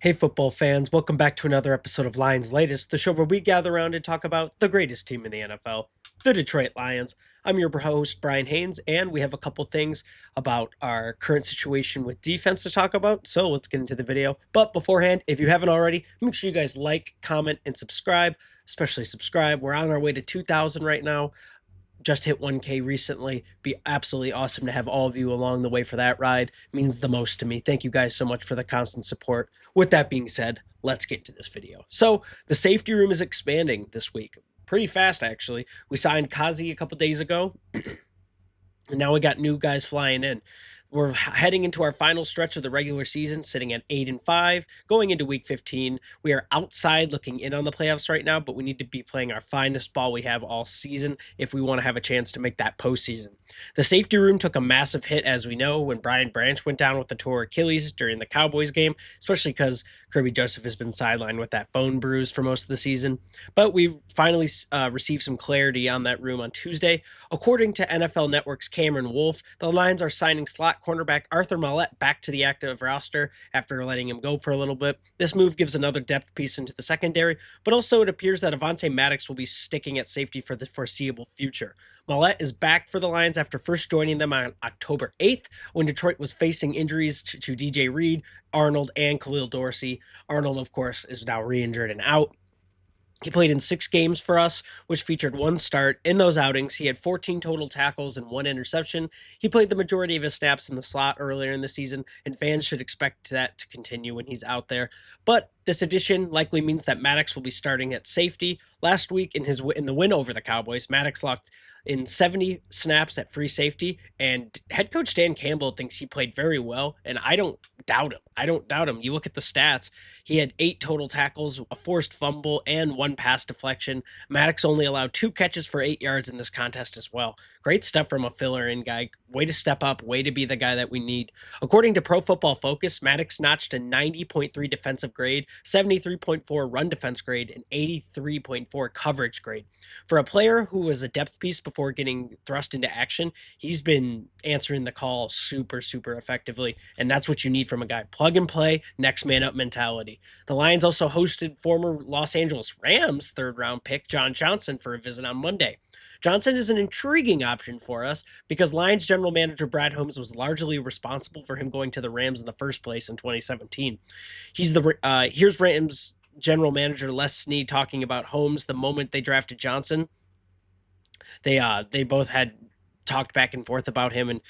Hey, football fans, welcome back to another episode of Lions Latest, the show where we gather around and talk about the greatest team in the NFL, the Detroit Lions. I'm your host, Bryan Hanes, and we have a couple things about our current situation with defense to talk about, so let's get into the video. But beforehand, if you haven't already, make sure you guys like, comment, and subscribe, especially subscribe. We're on our way to 2,000 right now. Just hit 1K recently. Be absolutely awesome to have all of you along the way for that ride. It means the most to me. Thank you guys so much for the constant support. With that being said, let's get to this video. So the safety room is expanding this week. Pretty fast, actually. We signed Kazi a couple days ago, and now we got new guys flying in. We're heading into our final stretch of the regular season, sitting at 8-5, going into week 15. We are outside looking in on the playoffs right now, but we need to be playing our finest ball we have all season if we want to have a chance to make that postseason. The safety room took a massive hit, as we know, when Brian Branch went down with the torn Achilles during the Cowboys game, especially because Kirby Joseph has been sidelined with that bone bruise for most of the season. But we finally received some clarity on that room on Tuesday. According to NFL Network's Cameron Wolfe, the Lions are signing slot cornerback Arthur Maulet back to the active roster after letting him go for a little bit. This move gives another depth piece into the secondary, but also it appears that Avonte Maddox will be sticking at safety for the foreseeable future. Maulet is back for the Lions after first joining them on October 8th when Detroit was facing injuries to DJ Reed, Arnold, and Khalil Dorsey. Arnold, of course, is now re-injured and out. He played in 6 games for us, which featured 1 start. In those outings, he had 14 total tackles and 1 interception. He played the majority of his snaps in the slot earlier in the season, and fans should expect that to continue when he's out there. But this addition likely means that Maddox will be starting at safety. Last week in the win over the Cowboys, Maddox locked in 70 snaps at free safety, and head coach Dan Campbell thinks he played very well, and I don't doubt him. You look at the stats. He had 8 total tackles, a forced fumble, and 1 pass deflection. Maddox only allowed 2 catches for 8 yards in this contest as well. Great stuff from a filler-in guy. Way to step up, way to be the guy that we need. According to Pro Football Focus, Maddox notched a 90.3 defensive grade, 73.4 run defense grade, and 83.4 coverage grade. For a player who was a depth piece before getting thrust into action, he's been answering the call super, super effectively, and that's what you need from a guy. Plug and play, next man up mentality. The Lions also hosted former Los Angeles Rams third-round pick John Johnson for a visit on Monday. Johnson is an intriguing option for us because Lions general manager Brad Holmes was largely responsible for him going to the Rams in the first place in 2017. Here's Rams general manager Les Snead talking about Holmes the moment they drafted Johnson. They both had talked back and forth about him, and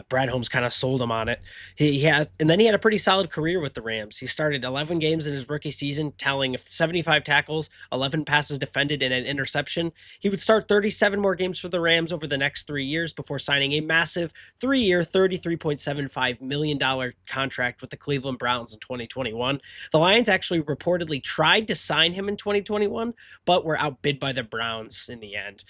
Brad Holmes kind of sold him on it. And then he had a pretty solid career with the Rams. He started 11 games in his rookie season, tallying 75 tackles, 11 passes defended, and an interception. He would start 37 more games for the Rams over the next 3 years before signing a massive 3-year, $33.75 million contract with the Cleveland Browns in 2021. The Lions actually reportedly tried to sign him in 2021, but were outbid by the Browns in the end.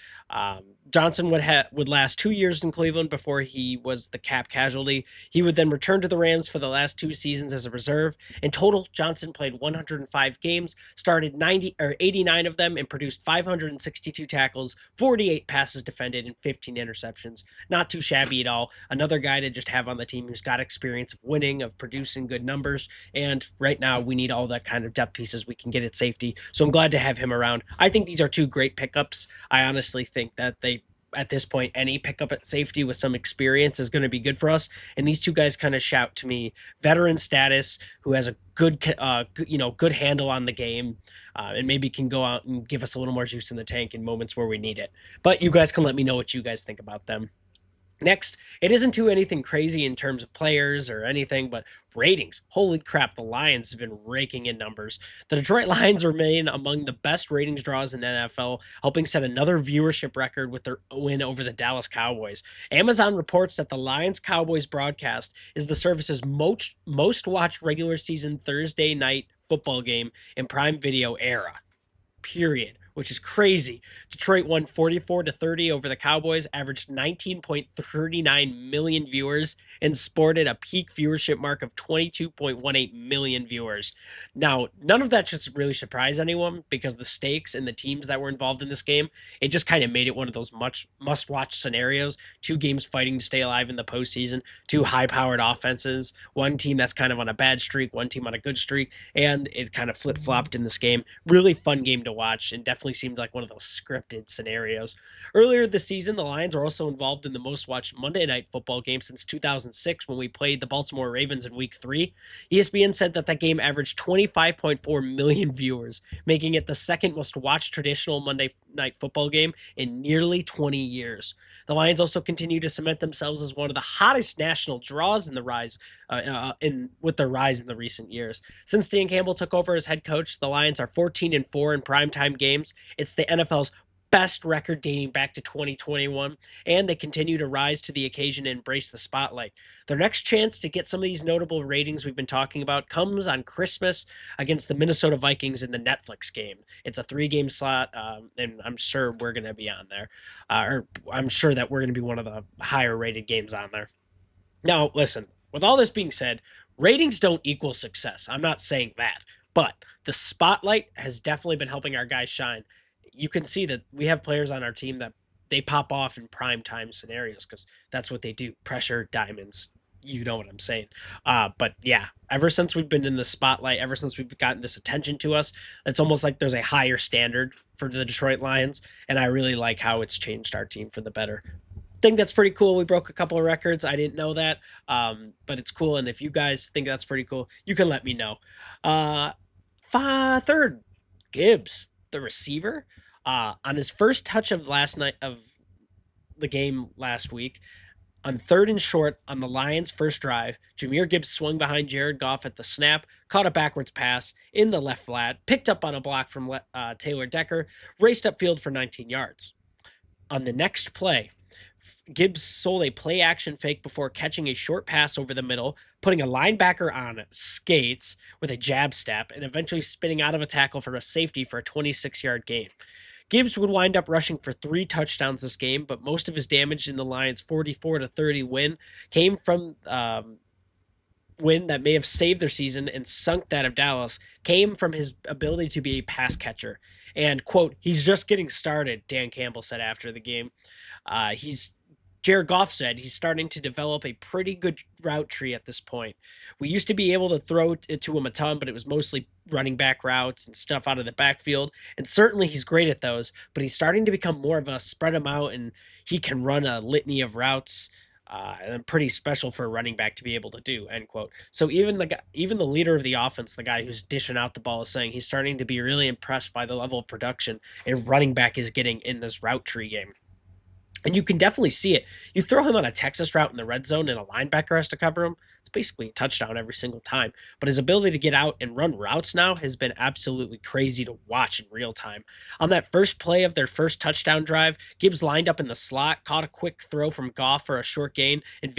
Johnson would last 2 years in Cleveland before he was the cap casualty. He would then return to the Rams for the last 2 seasons as a reserve. In total, Johnson played 105 games, started 89 of them, and produced 562 tackles, 48 passes defended, and 15 interceptions. Not too shabby at all. Another guy to just have on the team who's got experience of winning, of producing good numbers, and right now we need all that kind of depth pieces we can get at safety, so I'm glad to have him around. I think these are 2 great pickups. I honestly think that at this point, any pickup at safety with some experience is going to be good for us. And these 2 guys kind of shout to me veteran status, who has a good handle on the game, and maybe can go out and give us a little more juice in the tank in moments where we need it. But you guys can let me know what you guys think about them. Next, it isn't too anything crazy in terms of players or anything, but ratings. Holy crap, the Lions have been raking in numbers. The Detroit Lions remain among the best ratings draws in the NFL, helping set another viewership record with their win over the Dallas Cowboys. Amazon reports that the Lions-Cowboys broadcast is the service's most watched regular season Thursday night football game in Prime Video era. Period. Which is crazy. Detroit won 44-30 over the Cowboys, averaged 19.39 million viewers, and sported a peak viewership mark of 22.18 million viewers. Now, none of that should really surprise anyone because the stakes and the teams that were involved in this game, it just kind of made it one of those much must-watch scenarios. Two games fighting to stay alive in the postseason, two high-powered offenses, one team that's kind of on a bad streak, one team on a good streak, and it kind of flip-flopped in this game. Really fun game to watch, and definitely seems like one of those scripted scenarios. Earlier this season, the Lions were also involved in the most watched Monday Night Football game since 2006 when we played the Baltimore Ravens in Week 3. ESPN said that that game averaged 25.4 million viewers, making it the second most watched traditional Monday Night Football game in nearly 20 years. The Lions also continue to cement themselves as one of the hottest national draws in the rise, with their rise in the recent years. Since Dan Campbell took over as head coach, the Lions are 14-4 in primetime games. It's the NFL's best record dating back to 2021, and they continue to rise to the occasion and embrace the spotlight. Their next chance to get some of these notable ratings we've been talking about comes on Christmas against the Minnesota Vikings in the Netflix game. It's a 3-game slot, and I'm sure we're going to be on there, or I'm sure that we're going to be one of the higher rated games on there. Now, listen, with all this being said, ratings don't equal success. I'm not saying that, but the spotlight has definitely been helping our guys shine. You can see that we have players on our team that they pop off in prime time scenarios because that's what they do. Pressure, diamonds. You know what I'm saying. But yeah, ever since we've been in the spotlight, ever since we've gotten this attention to us, it's almost like there's a higher standard for the Detroit Lions. And I really like how it's changed our team for the better. Think that's pretty cool. We broke a couple of records. I didn't know that, but it's cool. And if you guys think that's pretty cool, you can let me know. Third, Gibbs, the receiver, on his first touch of the game last week, on 3rd and short on the Lions' first drive, Jahmyr Gibbs swung behind Jared Goff at the snap, caught a backwards pass in the left flat, picked up on a block from Taylor Decker, raced upfield for 19 yards. On the next play, Gibbs sold a play action fake before catching a short pass over the middle, putting a linebacker on skates with a jab step, and eventually spinning out of a tackle for a safety for a 26-yard gain. Gibbs would wind up rushing for 3 touchdowns this game, but most of his damage in the Lions' 44-30 win came from win that may have saved their season and sunk that of Dallas, came from his ability to be a pass catcher. And, quote, he's just getting started, Dan Campbell said after the game. Jared Goff said he's starting to develop a pretty good route tree at this point. We used to be able to throw it to him a ton, but it was mostly running back routes and stuff out of the backfield. And certainly he's great at those, but he's starting to become more of a spread him out, and he can run a litany of routes. And pretty special for a running back to be able to do, end quote. So even the leader of the offense, the guy who's dishing out the ball, is saying he's starting to be really impressed by the level of production a running back is getting in this route tree game. And you can definitely see it. You throw him on a Texas route in the red zone and a linebacker has to cover him, it's basically a touchdown every single time. But his ability to get out and run routes now has been absolutely crazy to watch in real time. On that first play of their first touchdown drive, Gibbs lined up in the slot, caught a quick throw from Goff for a short gain, and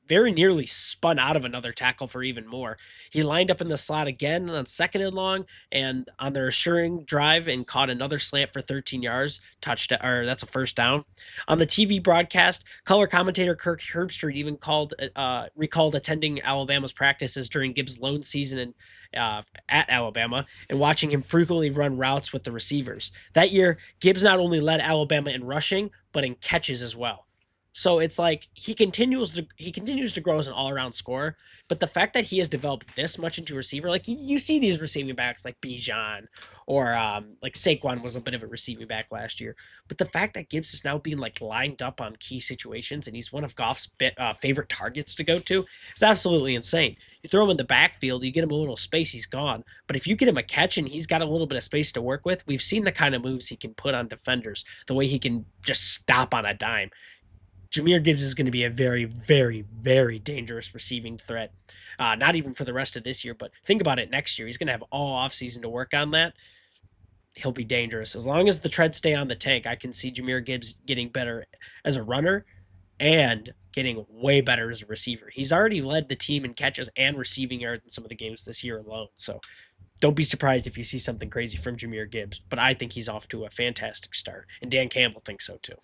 very nearly spun out of another tackle for even more. He lined up in the slot again on 2nd and long, and on their assuring drive, and caught another slant for 13 yards. That's a first down. On the TV broadcast, color commentator Kirk Herbstreit even recalled attending Alabama's practices during Gibbs' lone season at Alabama and watching him frequently run routes with the receivers. That year, Gibbs not only led Alabama in rushing, but in catches as well. So it's like he continues to grow as an all-around scorer, but the fact that he has developed this much into a receiver, like you see these receiving backs like Bijan or like Saquon was a bit of a receiving back last year, but the fact that Gibbs is now being like lined up on key situations and he's one of Goff's favorite targets to go to is absolutely insane. You throw him in the backfield, you get him a little space, he's gone. But if you get him a catch and he's got a little bit of space to work with, we've seen the kind of moves he can put on defenders, the way he can just stop on a dime. Jahmyr Gibbs is going to be a very, very, very dangerous receiving threat. Not even for the rest of this year, but think about it next year. He's going to have all offseason to work on that. He'll be dangerous. As long as the treads stay on the tank, I can see Jahmyr Gibbs getting better as a runner and getting way better as a receiver. He's already led the team in catches and receiving yards in some of the games this year alone. So don't be surprised if you see something crazy from Jahmyr Gibbs. But I think he's off to a fantastic start. And Dan Campbell thinks so too.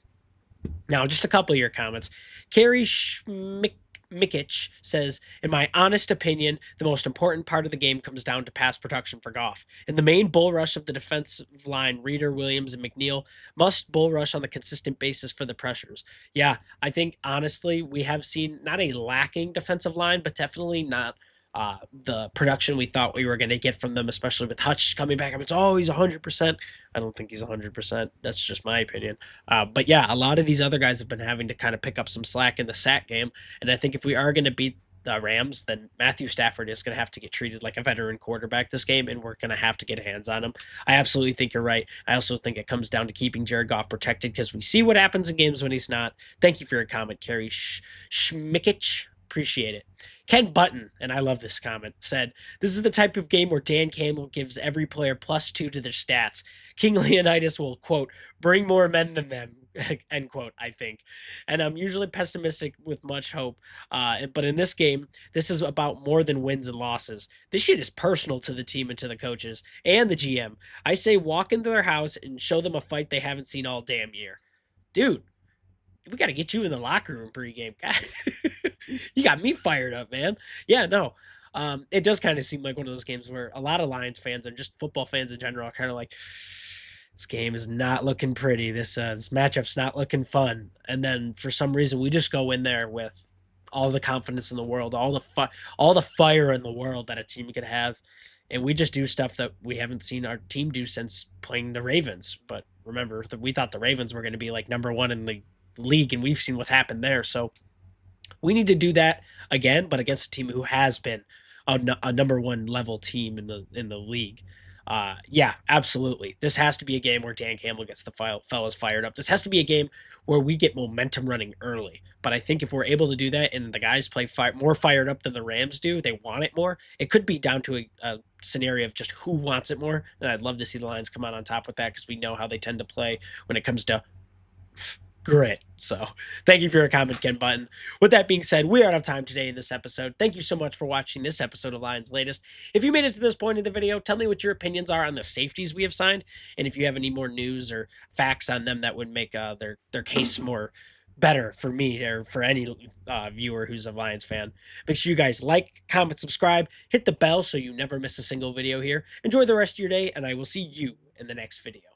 Now, just a couple of your comments. Carrie Mikic says, in my honest opinion, the most important part of the game comes down to pass protection for Goff. In the main bull rush of the defensive line, Reeder, Williams, and McNeil must bull rush on the consistent basis for the pressures. Yeah, I think honestly, we have seen not a lacking defensive line, but definitely not the production we thought we were going to get from them, especially with Hutch coming back. I mean, it's always 100%. I don't think he's 100%. That's just my opinion. But yeah, a lot of these other guys have been having to kind of pick up some slack in the sack game. And I think if we are going to beat the Rams, then Matthew Stafford is going to have to get treated like a veteran quarterback this game, and we're going to have to get hands on him. I absolutely think you're right. I also think it comes down to keeping Jared Goff protected because we see what happens in games when he's not. Thank you for your comment, Carrie Schmickich. Appreciate it. Ken Button, and I love this comment, said, "This is the type of game where Dan Campbell gives every player +2 to their stats. King Leonidas will, quote, bring more men than them," end quote, I think. And I'm usually pessimistic with much hope. But in this game, this is about more than wins and losses. This shit is personal to the team and to the coaches and the GM. I say walk into their house and show them a fight they haven't seen all damn year. Dude, we got to get you in the locker room pregame. You got me fired up, man. Yeah, no. It does kind of seem like one of those games where a lot of Lions fans and just football fans in general are kind of like, this game is not looking pretty. This matchup's not looking fun. And then for some reason, we just go in there with all the confidence in the world, all the fire in the world that a team could have, and we just do stuff that we haven't seen our team do since playing the Ravens. But remember, we thought the Ravens were going to be like number one in the league, and we've seen what's happened there. So we need to do that again, but against a team who has been a number one level team in the league. Yeah, absolutely. This has to be a game where Dan Campbell gets the fellas fired up. This has to be a game where we get momentum running early. But I think if we're able to do that and the guys play more fired up than the Rams do, they want it more. It could be down to a scenario of just who wants it more. And I'd love to see the Lions come out on top with that because we know how they tend to play when it comes to grit. So thank you for your comment, Ken Button. With that being said, we are out of time today in this episode. Thank you so much for watching this episode of Lions Latest. If you made it to this point in the video, tell me what your opinions are on the safeties we have signed, and if you have any more news or facts on them that would make their case more better for me or for any viewer who's a Lions fan. Make sure you guys like, comment, subscribe, hit the bell so you never miss a single video here. Enjoy the rest of your day, and I will see you in the next video.